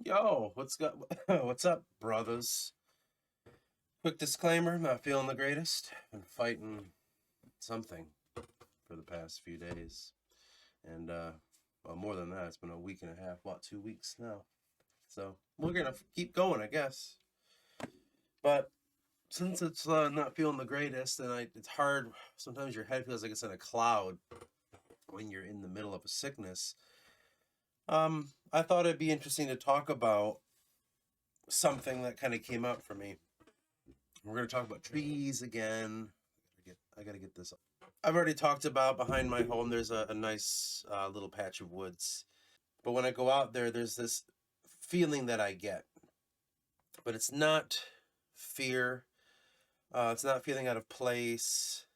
Yo, what's up, brothers? Quick disclaimer, not feeling the greatest. Been fighting something for the past few days. And well, more than that, it's been a week and a half, about 2 weeks now. So we're gonna keep going, I guess. But since it's not feeling the greatest, and it's hard. Sometimes your head feels like it's in a cloud when you're in the middle of a sickness. I thought it'd be interesting to talk about something that kind of came up for me. We're going to talk about trees again. I gotta get this. I've already talked about behind my home. There's a nice little patch of woods, but when I go out there, there's this feeling that I get, but it's not fear. It's not feeling out of place.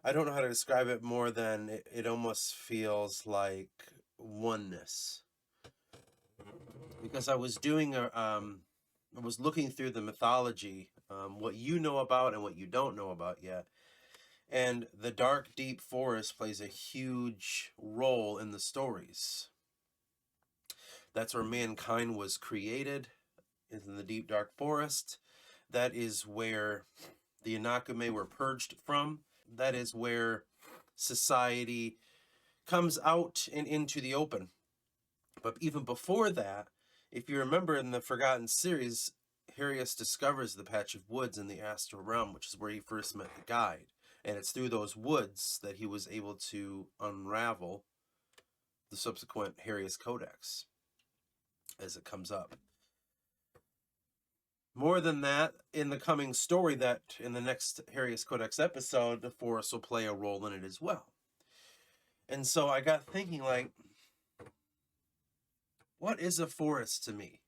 I don't know how to describe it more than it almost feels like oneness. Because I was looking through the mythology, what you know about and what you don't know about yet. And the dark, deep forest plays a huge role in the stories. That's where mankind was created, is in the deep, dark forest. That is where the Anakume were purged from. That is where society comes out and into the open. But even before that, if you remember in the Forgotten series, Harius discovers the patch of woods in the astral realm, which is where he first met the guide. And it's through those woods that he was able to unravel the subsequent Harius Codex as it comes up. More than that, in the coming story, that in the next Harius Codex episode, the forest will play a role in it as well. And so I got thinking, like, what is a forest to me?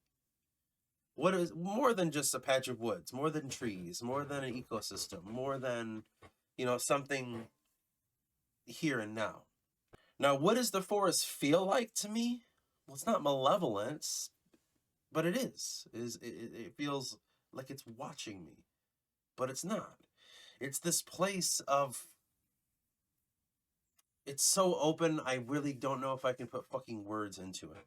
What is more than just a patch of woods, more than trees, more than an ecosystem, more than, something here and now. Now, what does the forest feel like to me? Well, it's not malevolence, but it is. It feels like it's watching me, but it's not. It's this place of, it's so open, I really don't know if I can put fucking words into it.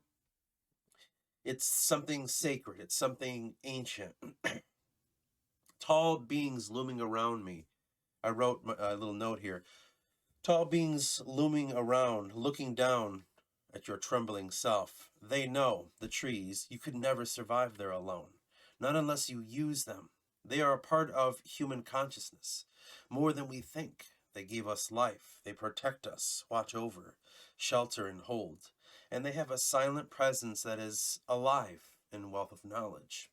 It's something sacred. It's something ancient. Tall beings looming around me. I wrote a little note here. Tall beings looming around, looking down at your trembling self. They know, the trees, you could never survive there alone. Not unless you use them. They are a part of human consciousness. More than we think. They give us life. They protect us, watch over, shelter and hold. And they have a silent presence that is alive in wealth of knowledge.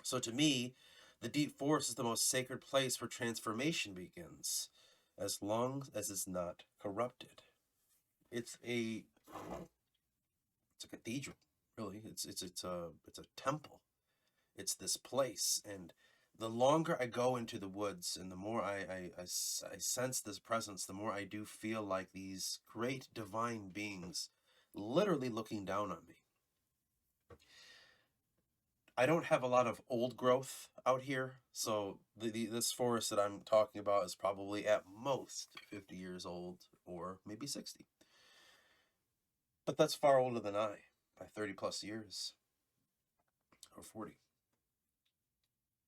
So to me, the deep forest is the most sacred place where transformation begins, as long as it's not corrupted. It's a cathedral, really. It's a temple. It's this place, and the longer I go into the woods, and the more I sense this presence, the more I do feel like these great divine beings, literally looking down on me. I don't have a lot of old growth out here, so this forest that I'm talking about is probably at most 50 years old, or maybe 60. But that's far older than I, by 30 plus years, or 40.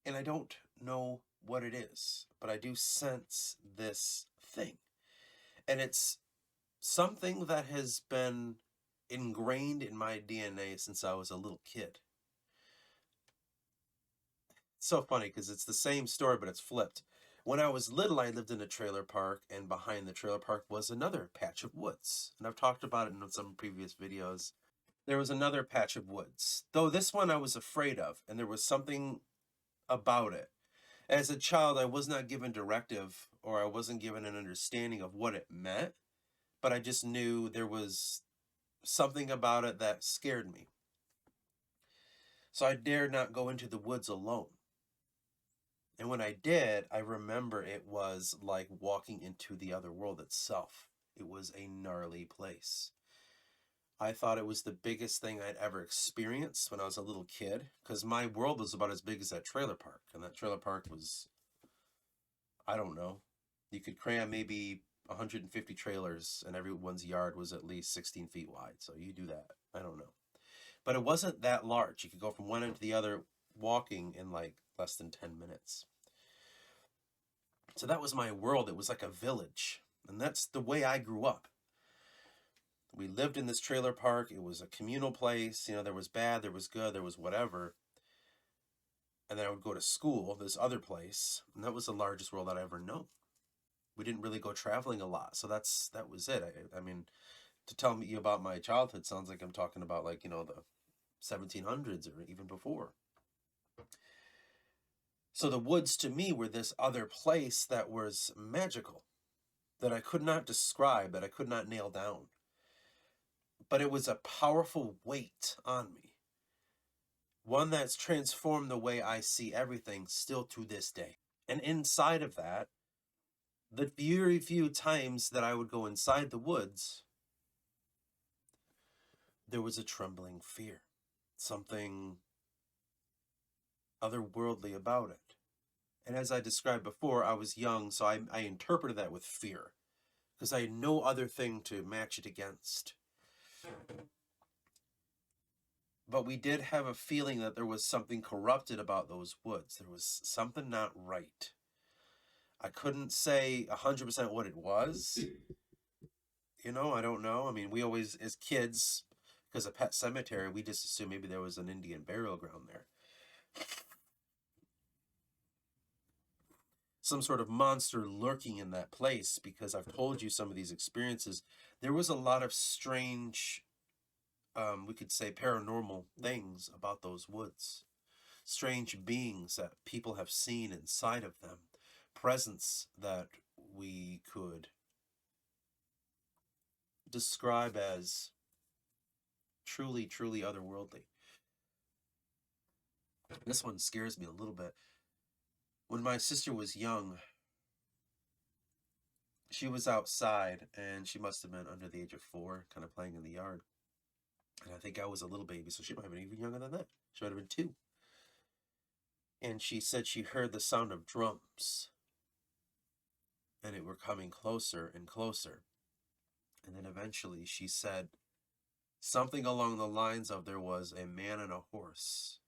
And I don't know what it is, but I do sense this thing. And it's something that has been ingrained in my DNA since I was a little kid. It's so funny because it's the same story, but it's flipped. When I was little, I lived in a trailer park, and behind the trailer park was another patch of woods. And I've talked about it in some previous videos. There was another patch of woods, though this one I was afraid of, and there was something about it. As a child, I was not given directive, or I wasn't given an understanding of what it meant, but I just knew there was something about it that scared me. So I dared not go into the woods alone. And when I did, I remember it was like walking into the other world itself. It was a gnarly place. I thought it was the biggest thing I'd ever experienced when I was a little kid, because my world was about as big as that trailer park. And that trailer park was, I don't know, you could cram maybe 150 trailers, and everyone's yard was at least 16 feet wide. So you do that. I don't know. but it wasn't that large. You could go from one end to the other walking in like less than 10 minutes. So that was my world. It was like a village. And that's the way I grew up. We lived in this trailer park. It was a communal place. You know, there was bad, there was good, there was whatever. And then I would go to school, this other place. And that was the largest world I'd ever known. We didn't really go traveling a lot. So that was it. I mean, to tell me about my childhood sounds like I'm talking about like, you know, the 1700s or even before. So the woods to me were this other place that was magical, that I could not describe, that I could not nail down. But it was a powerful weight on me. One that's transformed the way I see everything still to this day. And inside of that, the very few times that I would go inside the woods, there was a trembling fear. Something otherworldly about it. And as I described before, I was young, so I interpreted that with fear, because I had no other thing to match it against. But we did have a feeling that there was something corrupted about those woods. There was something not right. I couldn't say 100% what it was. You know, I don't know. I mean, we always, as kids, because of Pet Cemetery, we just assumed maybe there was an Indian burial ground there. Some sort of monster lurking in that place, because I've told you some of these experiences. There was a lot of strange, we could say paranormal things about those woods. Strange beings that people have seen inside of them. Presence that we could describe as truly, truly otherworldly. This one scares me a little bit. When my sister was young, she was outside, and she must have been under the age of 4, kind of playing in the yard. And I think I was a little baby, so she might have been even younger than that. She might have been 2. And she said she heard the sound of drums, and it were coming closer and closer. And then eventually she said something along the lines of, there was a man and a horse.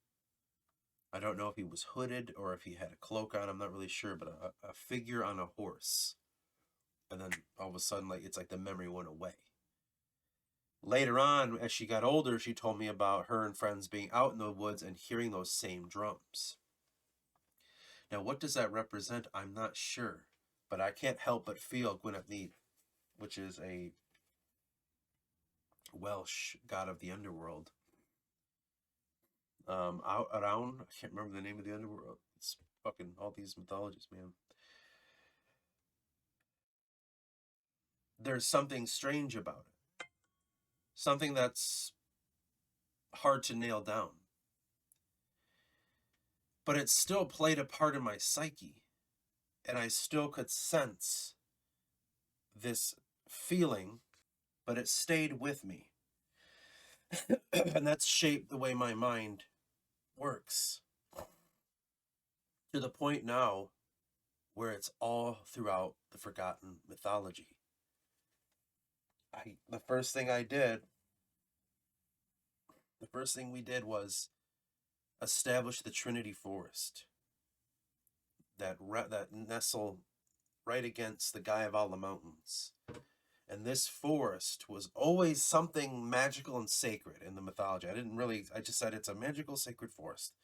I don't know if he was hooded or if he had a cloak on, I'm not really sure, but a figure on a horse. And then all of a sudden, like, it's like the memory went away. Later on, as she got older, she told me about her and friends being out in the woods and hearing those same drums. Now, what does that represent? I'm not sure, but I can't help but feel Gwyneth Mead, which is a Welsh god of the underworld. Out around, I can't remember the name of the underworld. It's fucking all these mythologies, man. There's something strange about it. Something that's hard to nail down. But it still played a part in my psyche. And I still could sense this feeling, but it stayed with me. And that's shaped the way my mind works. To the point now where it's all throughout the forgotten mythology. The first thing we did was establish the Trinity Forest that nestle right against the Gayavala Mountains. And this forest was always something magical and sacred in the mythology. I just said it's a magical, sacred forest.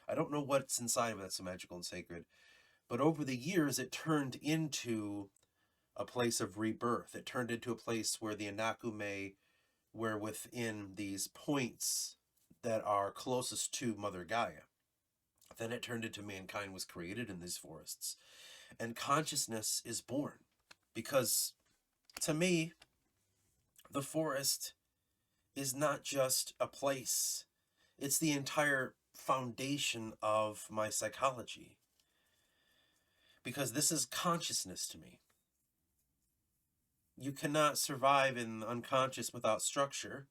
I don't know what's inside of it that's so magical and sacred. But over the years, it turned into a place of rebirth. It turned into a place where the Anakume were within these points that are closest to Mother Gaia. Then it turned into mankind was created in these forests. And consciousness is born. Because to me, the forest is not just a place. It's the entire foundation of my psychology. Because this is consciousness to me. You cannot survive in the unconscious without structure.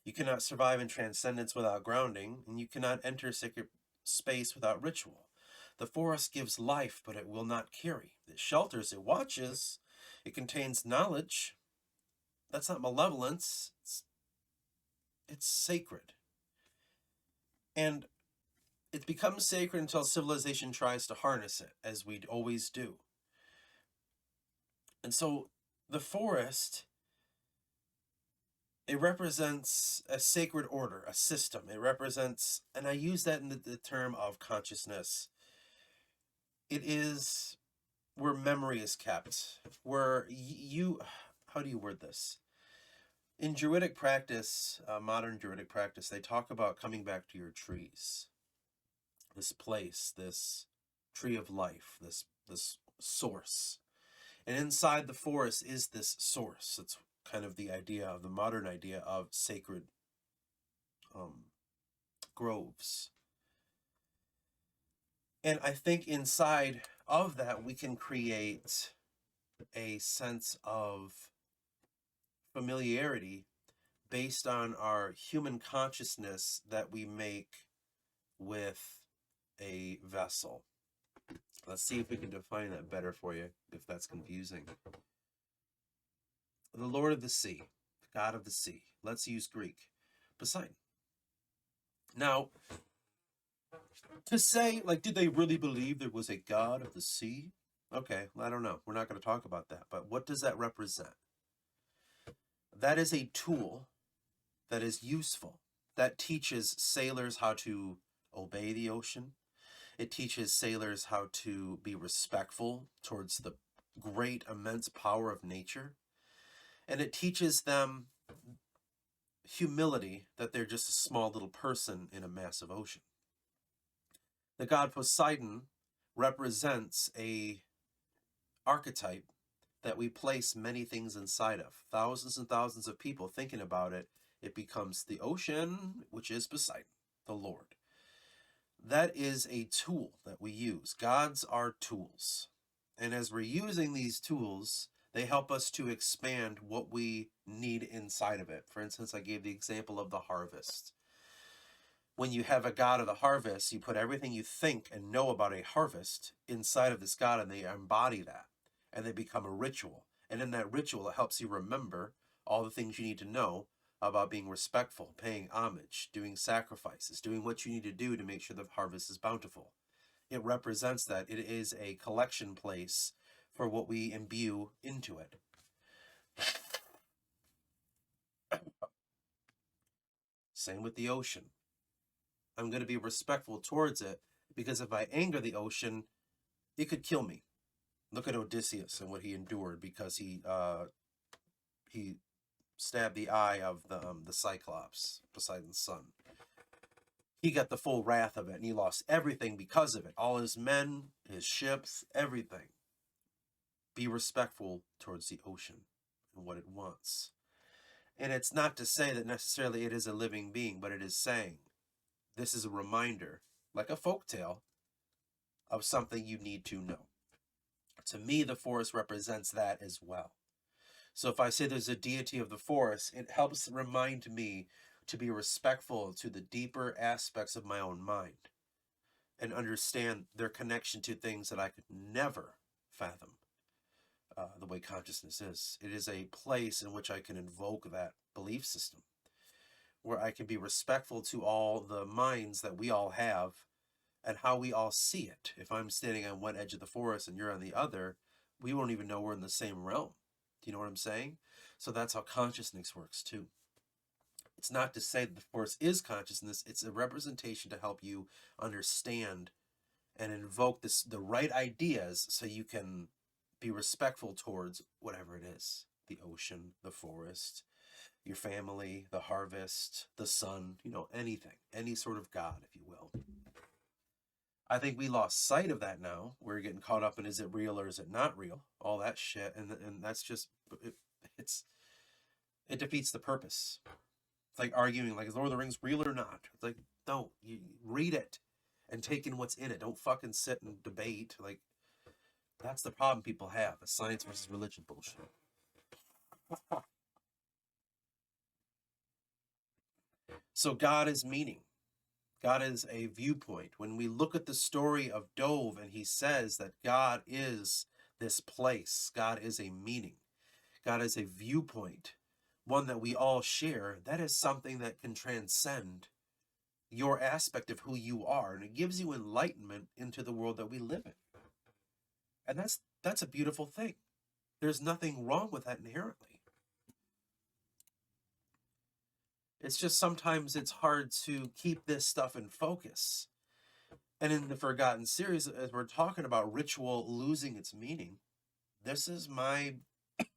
You cannot survive in transcendence without grounding. And you cannot enter sacred space without ritual. The forest gives life, but it will not carry. It shelters, it watches, it contains knowledge. That's not malevolence. It's sacred. And it becomes sacred until civilization tries to harness it, as we always do. And so the forest, it represents a sacred order, a system. It represents, and I use that in the term of consciousness. It is where memory is kept, where you, how do you word this? In Druidic practice, modern Druidic practice, they talk about coming back to your trees. This place, this tree of life, this source. And inside the forest is this source. It's kind of the idea of the modern idea of sacred groves. And I think inside of that, we can create a sense of familiarity based on our human consciousness that we make with a vessel. Let's see if we can define that better for you, if that's confusing. The Lord of the Sea, the God of the Sea. Let's use Greek. Poseidon. Now, to say, like, did they really believe there was a God of the sea? Okay, I don't know. We're not going to talk about that. But what does that represent? That is a tool that is useful, that teaches sailors how to obey the ocean. It teaches sailors how to be respectful towards the great, immense power of nature. And it teaches them humility, that they're just a small little person in a massive ocean. The god Poseidon represents a archetype that we place many things inside of. Thousands and thousands of people thinking about it, it becomes the ocean, which is Poseidon, the Lord. That is a tool that we use. Gods are tools. And as we're using these tools, they help us to expand what we need inside of it. For instance, I gave the example of the harvest. When you have a god of the harvest, you put everything you think and know about a harvest inside of this god, and they embody that, and they become a ritual. And in that ritual, it helps you remember all the things you need to know about being respectful, paying homage, doing sacrifices, doing what you need to do to make sure the harvest is bountiful. It represents that. It is a collection place for what we imbue into it. Same with the ocean. I'm going to be respectful towards it, because if I anger the ocean, it could kill me. Look at Odysseus and what he endured because he stabbed the eye of the Cyclops, Poseidon's son. He got the full wrath of it, and he lost everything because of it. All his men, his ships, everything. Be respectful towards the ocean and what it wants. And it's not to say that necessarily it is a living being, but it is saying this is a reminder, like a folktale, of something you need to know. To me, the forest represents that as well. So if I say there's a deity of the forest, it helps remind me to be respectful to the deeper aspects of my own mind and understand their connection to things that I could never fathom. The way consciousness is. It is a place in which I can invoke that belief system, where I can be respectful to all the minds that we all have and how we all see it. If I'm standing on one edge of the forest and you're on the other, we won't even know we're in the same realm. Do you know what I'm saying? So that's how consciousness works too. It's not to say that the forest is consciousness. It's a representation to help you understand and invoke the right ideas so you can be respectful towards whatever it is. The ocean, the forest, your family, the harvest, the sun, anything, any sort of God, if you will. I think we lost sight of that now. We're getting caught up in, is it real or is it not real? All that shit. And that's just, it defeats the purpose. It's like arguing, like, is Lord of the Rings real or not? It's like, don't. You read it and take in what's in it. Don't fucking sit and debate. Like, that's the problem people have. The science versus religion bullshit. So God is meaning. God is a viewpoint. When we look at the story of Dove and he says that God is this place, God is a meaning, God is a viewpoint, one that we all share, that is something that can transcend your aspect of who you are, and it gives you enlightenment into the world that we live in. And that's a beautiful thing. There's nothing wrong with that inherently. It's just sometimes it's hard to keep this stuff in focus. And in the Forgotten series, as we're talking about ritual losing its meaning, this is my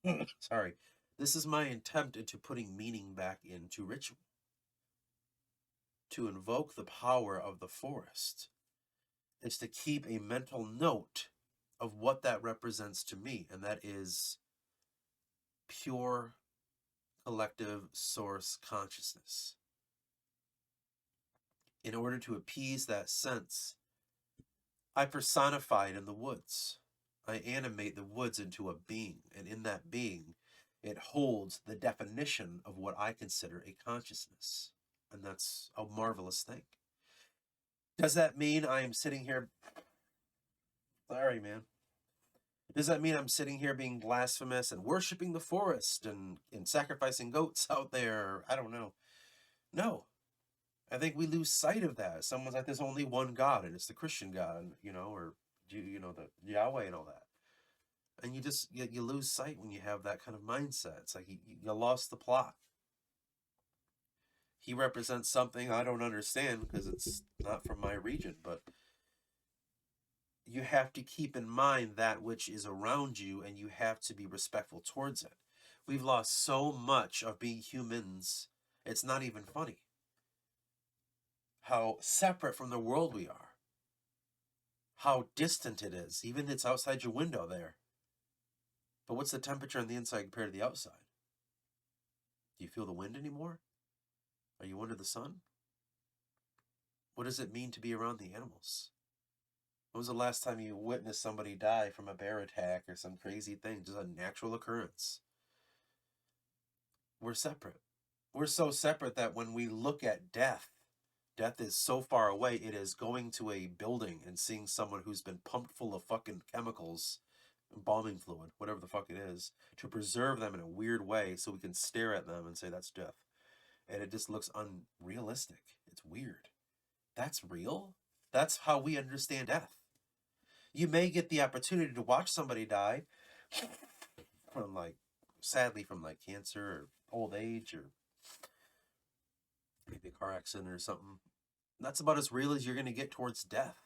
this is my attempt into putting meaning back into ritual, to invoke the power of the forest. Is to keep a mental note of what that represents to me, and that is pure collective source consciousness. In order to appease that sense, I personify it in the woods. I animate the woods into a being, and in that being, it holds the definition of what I consider a consciousness. And that's a marvelous thing. Does that mean I am sitting here... Sorry, man. Does that mean I'm sitting here being blasphemous and worshiping the forest and sacrificing goats out there? I don't know. No. I think we lose sight of that. Someone's like, there's only one God, and it's the Christian God, you know, or, you know, the Yahweh and all that. And you lose sight when you have that kind of mindset. It's like you lost the plot. He represents something I don't understand because it's not from my region, but you have to keep in mind that which is around you, and you have to be respectful towards it. We've lost so much of being humans, it's not even funny. How separate from the world we are. How distant it is. Even it's outside your window there. But what's the temperature on the inside compared to the outside? Do you feel the wind anymore? Are you under the sun? What does it mean to be around the animals? When was the last time you witnessed somebody die from a bear attack or some crazy thing? Just a natural occurrence. We're separate. We're so separate that when we look at death, death is so far away, it is going to a building and seeing someone who's been pumped full of fucking chemicals, embalming fluid, whatever the fuck it is, to preserve them in a weird way so we can stare at them and say that's death. And it just looks unrealistic. It's weird. That's real? That's how we understand death. You may get the opportunity to watch somebody die from sadly from cancer or old age or maybe a car accident or something. That's about as real as you're going to get towards death.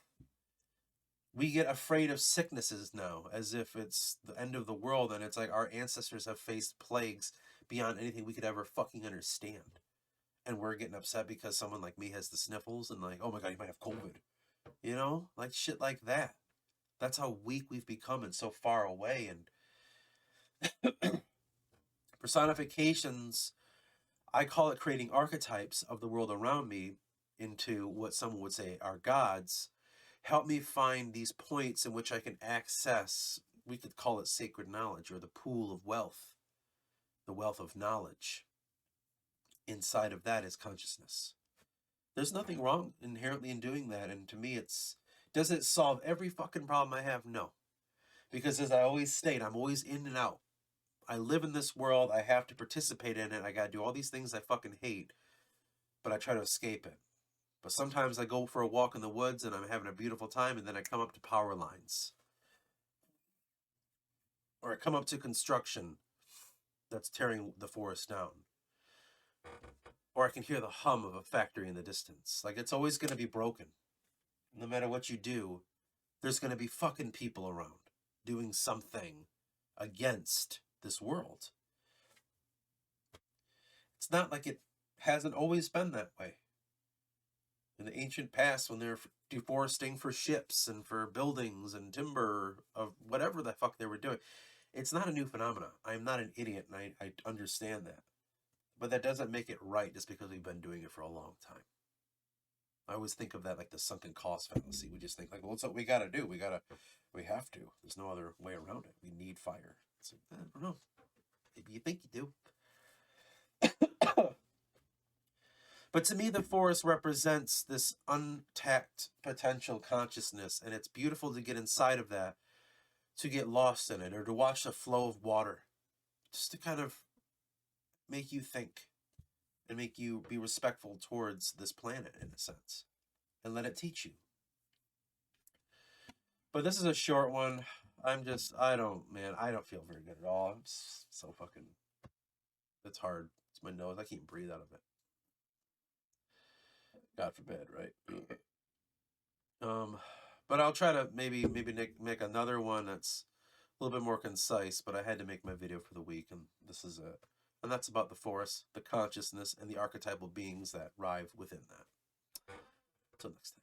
We get afraid of sicknesses now as if it's the end of the world, and it's like our ancestors have faced plagues beyond anything we could ever fucking understand. And we're getting upset because someone like me has the sniffles and oh my God, you might have COVID. You know, shit like that. That's how weak we've become and so far away. And personifications, I call it creating archetypes of the world around me into what someone would say are gods, help me find these points in which I can access, we could call it sacred knowledge, or the pool of wealth, the wealth of knowledge. Inside of that is consciousness. There's nothing wrong inherently in doing that, and to me does it solve every fucking problem I have? No. Because as I always state, I'm always in and out. I live in this world, I have to participate in it, I gotta do all these things I fucking hate, but I try to escape it. But sometimes I go for a walk in the woods and I'm having a beautiful time, and then I come up to power lines. Or I come up to construction that's tearing the forest down. Or I can hear the hum of a factory in the distance. It's always going to be broken. No matter what you do, there's going to be fucking people around doing something against this world. It's not like it hasn't always been that way. In the ancient past, when they're deforesting for ships and for buildings and timber of whatever the fuck they were doing, it's not a new phenomenon. I'm not an idiot, and I understand that. But that doesn't make it right just because we've been doing it for a long time. I always think of that like the sunken cost fallacy. We just think well, it's what we gotta do. We have to. There's no other way around it. We need fire. It's I don't know. Maybe you think you do. But to me, the forest represents this untapped potential consciousness, and it's beautiful to get inside of that, to get lost in it, or to watch the flow of water, just to kind of make you think and make you be respectful towards this planet in a sense, and let it teach you. But this is a short one. I don't feel very good at all. I'm so fucking, it's hard. It's my nose. I can't breathe out of it. God forbid, right? But I'll try to maybe make another one that's a little bit more concise, but I had to make my video for the week, and this is it. And that's about the Force, the consciousness, and the archetypal beings that rive within that. Until next time.